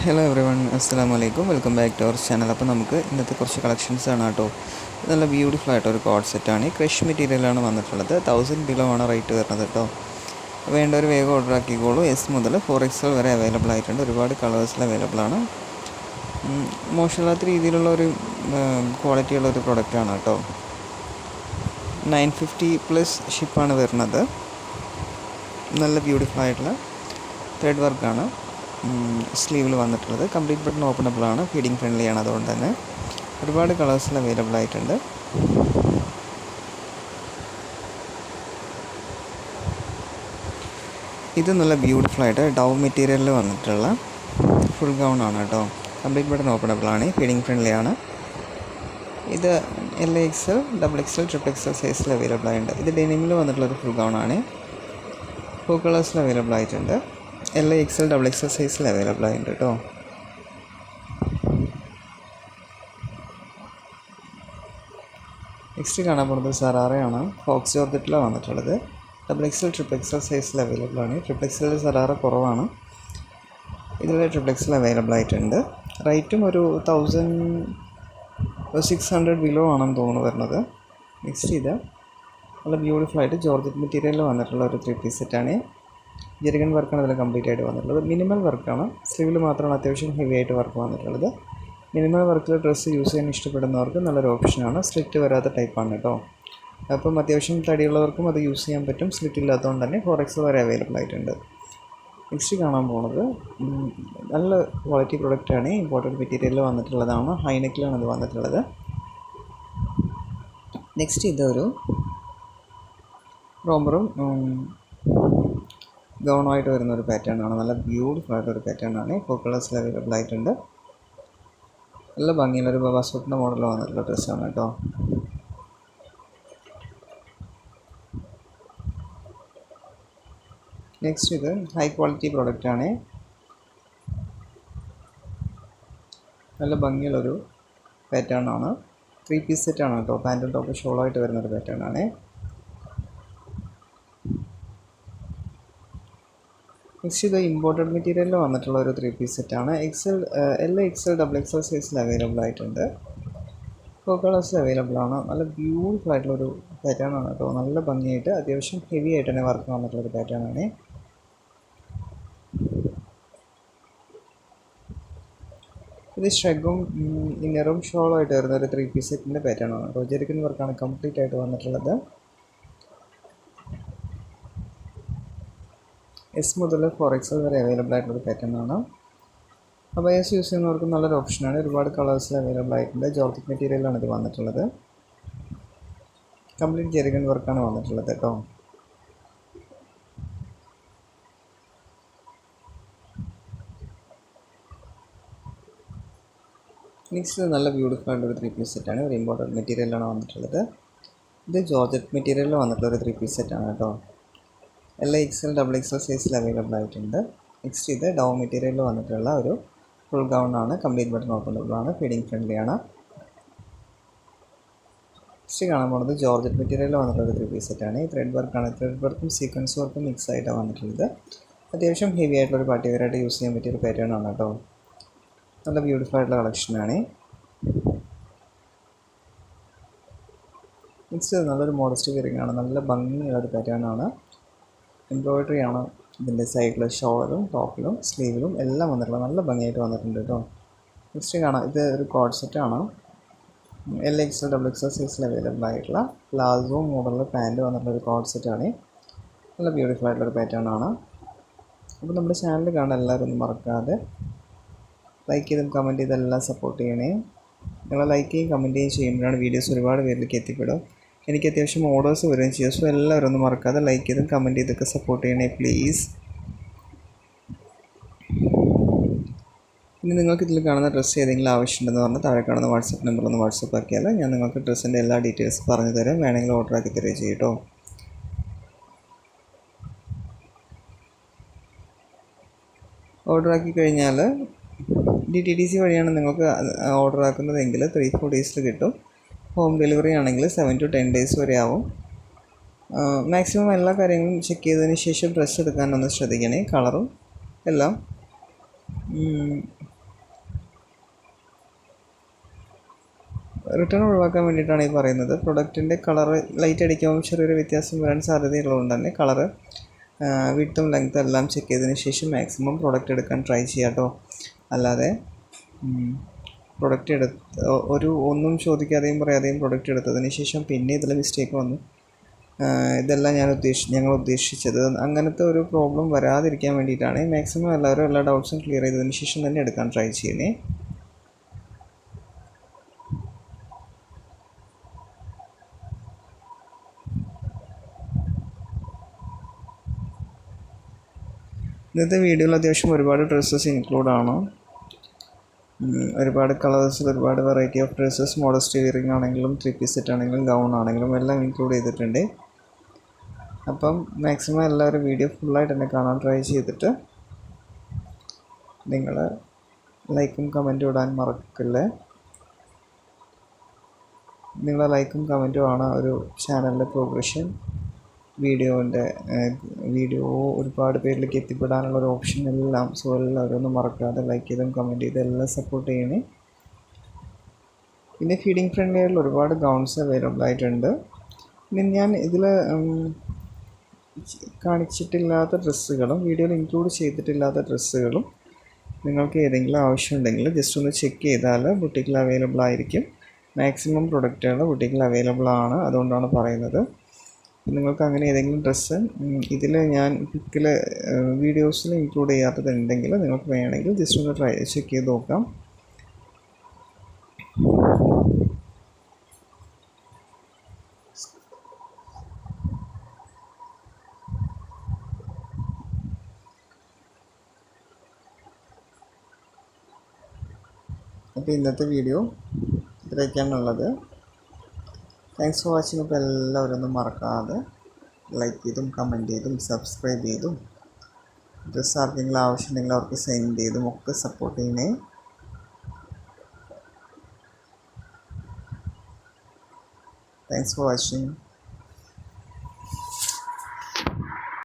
Hello every one, അസ്സലാമു അലൈക്കും. Welcome back to our channel. അപ്പോൾ നമുക്ക് ഇന്നത്തെ കുറച്ച് കളക്ഷൻസ് ആണ് കേട്ടോ. നല്ല ബ്യൂട്ടിഫുൾ ആയിട്ടൊരു കോഡ് സെറ്റാണ്. ക്രഷ് മെറ്റീരിയലാണ് വന്നിട്ടുള്ളത്. 1000 ബിലോ ആണ് റേറ്റ് വരുന്നത് കേട്ടോ. വേണ്ടവർ വേഗം ഓർഡർ ആക്കിക്കോളൂ. എസ് മുതൽ 4XL വരെ അവൈലബിൾ ആയിട്ടുണ്ട്. ഒരുപാട് കളേഴ്സിൽ അവൈലബിൾ ആണ്. മോശമില്ലാത്ത രീതിയിലുള്ള ഒരു ക്വാളിറ്റിയുള്ള ഒരു പ്രൊഡക്റ്റാണ് കേട്ടോ. 950+ ഷിപ്പാണ് വരുന്നത്. നല്ല ബ്യൂട്ടിഫുൾ ആയിട്ടുള്ള ത്രെഡ് വർക്കാണ് സ്ലീവിൽ വന്നിട്ടുള്ളത്. കംപ്ലീറ്റ് ബട്ടൺ ഓപ്പണബിൾ ആണ്, ഫീഡിങ് ഫ്രണ്ട്ലി ആണ്. അതുകൊണ്ട് തന്നെ ഒരുപാട് കളേഴ്സിൽ അവൈലബിൾ ആയിട്ടുണ്ട്. ഇത് നല്ല ബ്യൂട്ടിഫുൾ ആയിട്ട് ഡവ് മെറ്റീരിയലിൽ വന്നിട്ടുള്ള ഫുൾ ഗൗൺ ആണ് കേട്ടോ. കംപ്ലീറ്റ് ബട്ടൺ ഓപ്പണബിൾ ആണ്, ഫീഡിങ് ഫ്രണ്ട്ലി ആണ്. ഇത് LXL, XXL, XXL സൈസിൽ അവൈലബിൾ ആയിട്ടുണ്ട്. ഇത് ഡെനിമിൽ വന്നിട്ടുള്ളൊരു ഫുൾ ഗൗൺ ആണ്. 4 കളേഴ്സിൽ അവൈലബിൾ ആയിട്ടുണ്ട്. LXL, XXL സൈസിൽ അവൈലബിൾ ആയിട്ടുണ്ട് കേട്ടോ. നെക്സ്റ്റ് കാണാൻ പോകുന്നത് സറാറയാണ്. ഫോക്സ് ജോർജറ്റിലാണ് വന്നിട്ടുള്ളത്. XXL, XXL സൈസിൽ അവൈലബിൾ ആണ്. XXL സറാറ കുറവാണ്. ഇതിൽ XXL അവൈലബിൾ ആയിട്ടുണ്ട്. റേറ്റും ഒരു 1600 ബിലോ ആണെന്ന് തോന്നുന്നു വരുന്നത്. നെക്സ്റ്റ് ഇത് നല്ല ബ്യൂട്ടിഫുൾ ആയിട്ട് ജോർജറ്റ് മെറ്റീരിയലിൽ വന്നിട്ടുള്ള ഒരു 3 പീസ് സെറ്റാണ്. ജെറിഗൺ വർക്കാണ് ഇതിൽ കംപ്ലീറ്റ് ആയിട്ട് വന്നിട്ടുള്ളത്. മിനിമൽ വർക്കാണ്. സ്ലീവിൽ മാത്രമാണ് അത്യാവശ്യം ഹെവി ആയിട്ട് വർക്ക് വന്നിട്ടുള്ളത്. മിനിമൽ വർക്കിൽ ഡ്രസ്സ് യൂസ് ചെയ്യാൻ ഇഷ്ടപ്പെടുന്നവർക്ക് നല്ലൊരു ഓപ്ഷനാണ്. സ്ലിറ്റ് വരാത്ത ടൈപ്പാണ് കേട്ടോ. അപ്പം അത്യാവശ്യം തടിയുള്ളവർക്കും അത് യൂസ് ചെയ്യാൻ പറ്റും. സ്ലിറ്റ് ഇല്ലാത്തതുകൊണ്ട് തന്നെ 4XL വരെ അവൈലബിൾ ആയിട്ടുണ്ട്. നെക്സ്റ്റ് കാണാൻ പോകുന്നത് നല്ല ക്വാളിറ്റി പ്രൊഡക്റ്റാണ്. ഇമ്പോർട്ടൻറ്റ് മെറ്റീരിയലിൽ വന്നിട്ടുള്ളതാണ്. ഹൈനെക്കിലാണ് ഇത് വന്നിട്ടുള്ളത്. നെക്സ്റ്റ് ഇതൊരു റോംബറും ഗൗണായിട്ട് വരുന്നൊരു പാറ്റേൺ ആണ്. നല്ല ബ്യൂട്ടിഫുൾ ആയിട്ടൊരു പാറ്റേൺ ആണ്. 4 കളേഴ്സിൽ അവൈലബിൾ ആയിട്ടുണ്ട്. നല്ല ഭംഗിയുള്ളൊരു ബവാസൂട്ടിൻ്റെ മോഡൽ വന്നിട്ടുള്ള ഡ്രസ്സാണ് കേട്ടോ. നെക്സ്റ്റ് ഇത് ഹൈ ക്വാളിറ്റി പ്രൊഡക്റ്റാണ്. നല്ല ഭംഗിയുള്ളൊരു പാറ്റേൺ ആണ്. 3 പീസ് സെറ്റാണ് കേട്ടോ. പാൻറ്റും ടോപ്പ് ഷോളായിട്ട് വരുന്നൊരു പാറ്റേൺ ആണ്. നെക്സ്റ്റ് ഇത് ഇമ്പോർട്ടഡ് മെറ്റീരിയലിൽ വന്നിട്ടുള്ള ഒരു 3 പീസ് സെറ്റാണ്. LXL, XXL സൈസിൽ അവൈലബിൾ ആയിട്ടുണ്ട്. 4 കളേഴ്സിൽ അവൈലബിൾ ആണ്. നല്ല ബ്യൂട്ടിഫുൾ ആയിട്ടുള്ളൊരു പാറ്റേൺ ആണ് കേട്ടോ. നല്ല ഭംഗിയായിട്ട് അത്യാവശ്യം ഹെവി ആയിട്ട് തന്നെ വർക്ക് വന്നിട്ടുള്ളൊരു പാറ്റേൺ ആണ്. ഇത് ഷ്രഗും ഇന്നറും ഷോളുമായിട്ട് വരുന്ന ഒരു 3 പീസ് സെറ്റിൻ്റെ പാറ്റേൺ ആണ് കേട്ടോ. ജെറിഗൺ വർക്കാണ് കംപ്ലീറ്റ് ആയിട്ട് വന്നിട്ടുള്ളത്. എസ് മുതൽ 4XL വരെ അവൈലബിൾ ആയിട്ടുള്ളൊരു പാറ്റേൺ ആണ്. അപ്പോൾ എസ് യൂസ് ചെയ്യുന്നവർക്ക് നല്ലൊരു ഓപ്ഷനാണ്. ഒരുപാട് കളേഴ്സിൽ അവൈലബിൾ ആയിട്ടുണ്ട്. ജോർജറ്റ് മെറ്റീരിയലാണ് ഇത് വന്നിട്ടുള്ളത്. കംപ്ലീറ്റ് ജെറിഗൺ വർക്കാണ് വന്നിട്ടുള്ളത് കേട്ടോ. നെക്സ്റ്റ് നല്ല ബ്യൂട്ടിഫുൾ ആയിട്ടൊരു 3 പീസ് സെറ്റാണ്. ഒരു ഇമ്പോർട്ടൻറ്റ് മെറ്റീരിയലാണ് വന്നിട്ടുള്ളത്. ഇത് ജോർജറ്റ് മെറ്റീരിയലിൽ വന്നിട്ടുള്ളൊരു 3 പീസ് സെറ്റാണ് കേട്ടോ. LXL, XXL സൈസിൽ അവൈലബിൾ ആയിട്ടുണ്ട്. നെക്സ്റ്റ് ഇത് ഡവ് മെറ്റീരിയലിൽ വന്നിട്ടുള്ള ഒരു ഫുൾ ഗൗൺ ആണ്. കംപ്ലീറ്റ് ബട്ടൺ ഓപ്പണബിൾ ആണ്, ഫീഡിങ് ഫ്രണ്ട്ലി ആണ്. നെക്സ്റ്റ് കാണാൻ പോകുന്നത് ജോർജറ്റ് മെറ്റീരിയലിൽ വന്നിട്ടുള്ള 3 പീസ് സെറ്റാണ്. ഈ ത്രെഡ് വർക്കാണ്. ത്രെഡ് വർക്കും സീക്വൻസ് വർക്കും മിക്സ് ആയിട്ടാണ് വന്നിട്ടുള്ളത്. അത്യാവശ്യം ഹെവി ആയിട്ടുള്ളൊരു പാർട്ടി വെയറായിട്ട് യൂസ് ചെയ്യാൻ പറ്റിയൊരു പാറ്റേൺ ആണ് കേട്ടോ. നല്ല ബ്യൂട്ടിഫുൾ ആയിട്ടുള്ള കളക്ഷനാണ്. നെക്സ്റ്റ് നല്ലൊരു മോഡസ്റ്റ് ഫിയറിംഗ് ആണ്. നല്ല ഭംഗിയുള്ള ഒരു പാറ്റേൺ ആണ്. എംബ്രോയിഡറി ആണ് ഇതിൻ്റെ സൈഡിൽ ഷോളിലും ടോപ്പിലും സ്ലീവിലും എല്ലാം വന്നിട്ടുള്ളത്. നല്ല ഭംഗിയായിട്ട് വന്നിട്ടുണ്ട് കേട്ടോ. നെക്സ്റ്റ് കാണാം, ഇത് ഒരു കോഡ് സെറ്റാണ്. LXL, XXL സൈസിൽ അവൈലബിൾ ആയിട്ടുള്ള പ്ലാസോ മോഡലിൽ പാൻറ്റ് വന്നിട്ടുള്ള ഒരു കോഡ് സെറ്റാണ്. നല്ല ബ്യൂട്ടിഫുൾ ആയിട്ടുള്ളൊരു പാറ്റേൺ ആണ്. അപ്പോൾ നമ്മുടെ ചാനൽ കാണാൻ എല്ലാവരും ഒന്നും മറക്കാതെ ലൈക്ക് ചെയ്തും കമൻറ്റ് ചെയ്തെല്ലാം സപ്പോർട്ട് ചെയ്യണേ. നിങ്ങൾ ലൈക്ക് ചെയ്യും കമൻറ്റ് ചെയ്യുകയും ചെയ്യുമ്പോഴാണ് വീഡിയോസ് ഒരുപാട് പേരിലേക്ക് എത്തിപ്പെടും. എനിക്ക് അത്യാവശ്യം ഓർഡേഴ്സ് വരികയും ചെയ്യും. സോ എല്ലാവരും ഒന്നും മറക്കാതെ ലൈക്ക് ചെയ്തും കമൻറ്റ് ചെയ്തൊക്കെ സപ്പോർട്ട് ചെയ്യണേ പ്ലീസ്. ഇനി നിങ്ങൾക്ക് ഇതിൽ കാണുന്ന ഡ്രസ്സ് ഏതെങ്കിലും ആവശ്യമുണ്ടെന്ന് പറഞ്ഞാൽ താഴെ കാണുന്ന വാട്സപ്പ് നമ്പറിലൊന്ന് വാട്സപ്പ് ആക്കിയാൽ ഞാൻ നിങ്ങൾക്ക് ഡ്രസ്സിൻ്റെ എല്ലാ ഡീറ്റെയിൽസ് പറഞ്ഞു തരാം. വേണമെങ്കിൽ ഓർഡർ ആക്കി തരുകയും ചെയ്യും കേട്ടോ. ഓർഡർ ആക്കി കഴിഞ്ഞാൽ DTDC വഴിയാണ് നിങ്ങൾക്ക് ഓർഡർ ആക്കുന്നതെങ്കിൽ 3-4 ഡേയ്സിൽ കിട്ടും. ഹോം ഡെലിവറി ആണെങ്കിൽ 7 to 10 ഡേയ്സ് വരെ ആവും. മാക്സിമം എല്ലാ കാര്യങ്ങളും ചെക്ക് ചെയ്തതിന് ശേഷം ഡ്രസ്സ് എടുക്കാനൊന്ന് ശ്രദ്ധിക്കണേ. കളറും എല്ലാം റിട്ടേൺ ഒഴിവാക്കാൻ വേണ്ടിയിട്ടാണ് ഈ പറയുന്നത്. പ്രൊഡക്റ്റിൻ്റെ കളറ് ലൈറ്റ് അടിക്കുമ്പോൾ ചെറിയൊരു വ്യത്യാസം വരാൻ സാധ്യതയുള്ളതുകൊണ്ട് തന്നെ കളറ് വിഡ്ത്തും ലെങ്ത്തും എല്ലാം ചെക്ക് ചെയ്തതിന് ശേഷം മാക്സിമം പ്രൊഡക്റ്റ് എടുക്കാൻ ട്രൈ ചെയ്യാം കേട്ടോ. അല്ലാതെ പ്രൊഡക്റ്റ് ഒന്നും ചോദിക്കാതെയും പറയാതെയും പ്രൊഡക്റ്റ് എടുത്തതിന് ശേഷം പിന്നെ ഇതിൽ മിസ്റ്റേക്ക് വന്നു, ഇതെല്ലാം ഞങ്ങൾ ഉദ്ദേശിച്ചത് അങ്ങനത്തെ ഒരു പ്രോബ്ലം വരാതിരിക്കാൻ വേണ്ടിയിട്ടാണ് മാക്സിമം എല്ലാവരും എല്ലാ ഡൗട്ട്സും ക്ലിയർ ചെയ്തതിന് ശേഷം തന്നെ എടുക്കാൻ ട്രൈ ചെയ്യണേ. ഇന്നത്തെ വീഡിയോയിൽ അത്യാവശ്യം ഒരുപാട് ഡ്രസ്സസ് ഇൻക്ലൂഡാണ്. ഒരുപാട് കളേഴ്സിൽ ഒരുപാട് variety of dresses, modest wearing ആണെങ്കിലും 3 പീസ് സെറ്റ് ആണെങ്കിലും ഗൗൺ ആണെങ്കിലും എല്ലാം ഇൻക്ലൂഡ് ചെയ്തിട്ടുണ്ട്. അപ്പം മാക്സിമം എല്ലാവരും വീഡിയോ ഫുള്ളായിട്ട് തന്നെ കാണാൻ ട്രൈ ചെയ്തിട്ട് നിങ്ങൾ ലൈക്കും കമൻറ്റും ഇടാൻ മറക്കില്ലേ. നിങ്ങളെ ലൈക്കും കമൻറ്റും ആണ് ഒരു ചാനലിൻ്റെ പ്രോഗ്രഷൻ. വീഡിയോ ഒരുപാട് പേരിലേക്ക് എത്തിപ്പെടാനുള്ള ഒരു ഓപ്ഷൻ എല്ലാം. സോ എല്ലാവരും ഒന്നും മറക്കാതെ ലൈക്ക് ചെയ്തും കമൻറ്റ് ചെയ്തും എല്ലാം സപ്പോർട്ട് ചെയ്യണേ. പിന്നെ ഫീഡിങ് ഫ്രണ്ട്ലി ആയിട്ടുള്ള ഒരുപാട് ഗൗൺസ് അവൈലബിൾ ആയിട്ടുണ്ട്. പിന്നെ ഞാൻ ഇതിൽ കാണിച്ചിട്ടില്ലാത്ത ഡ്രസ്സുകളും വീഡിയോയിൽ ഇൻക്ലൂഡ് ചെയ്തിട്ടില്ലാത്ത ഡ്രസ്സുകളും നിങ്ങൾക്ക് ഏതെങ്കിലും ആവശ്യമുണ്ടെങ്കിൽ ജസ്റ്റ് ഒന്ന് ചെക്ക് ചെയ്താൽ ബുട്ടിക്കിൽ അവൈലബിൾ ആയിരിക്കും. മാക്സിമം പ്രൊഡക്റ്റുകൾ ബുട്ടിക്കിൽ അവൈലബിൾ ആണ്, അതുകൊണ്ടാണ് പറയുന്നത്. നിങ്ങൾക്ക് അങ്ങനെ ഏതെങ്കിലും ഡ്രസ്സ് ഇതിൽ ഞാൻ പിക്കിൽ വീഡിയോസിൽ ഇൻക്ലൂഡ് ചെയ്യാത്തതുണ്ടെങ്കിൽ നിങ്ങൾക്ക് വേണമെങ്കിൽ ജസ്റ്റ് ഒന്ന് ചെക്ക് ചെയ്ത് നോക്കാം. അപ്പോൾ ഇന്നത്തെ വീഡിയോ ഇത്രയൊക്കെയാണുള്ളത്. Thanks for watching. അപ്പോൾ എല്ലാവരും ഒന്നും മറക്കാതെ ലൈക്ക് ചെയ്തും കമൻറ്റ് ചെയ്തും സബ്സ്ക്രൈബ് ചെയ്തും ഡ്രസ്സ് ആർക്കെങ്കിലും ആവശ്യമുണ്ടെങ്കിൽ അവർക്ക് സെൻഡ് ചെയ്തും ഒക്കെ സപ്പോർട്ട് ചെയ്യണേ. Thanks for watching.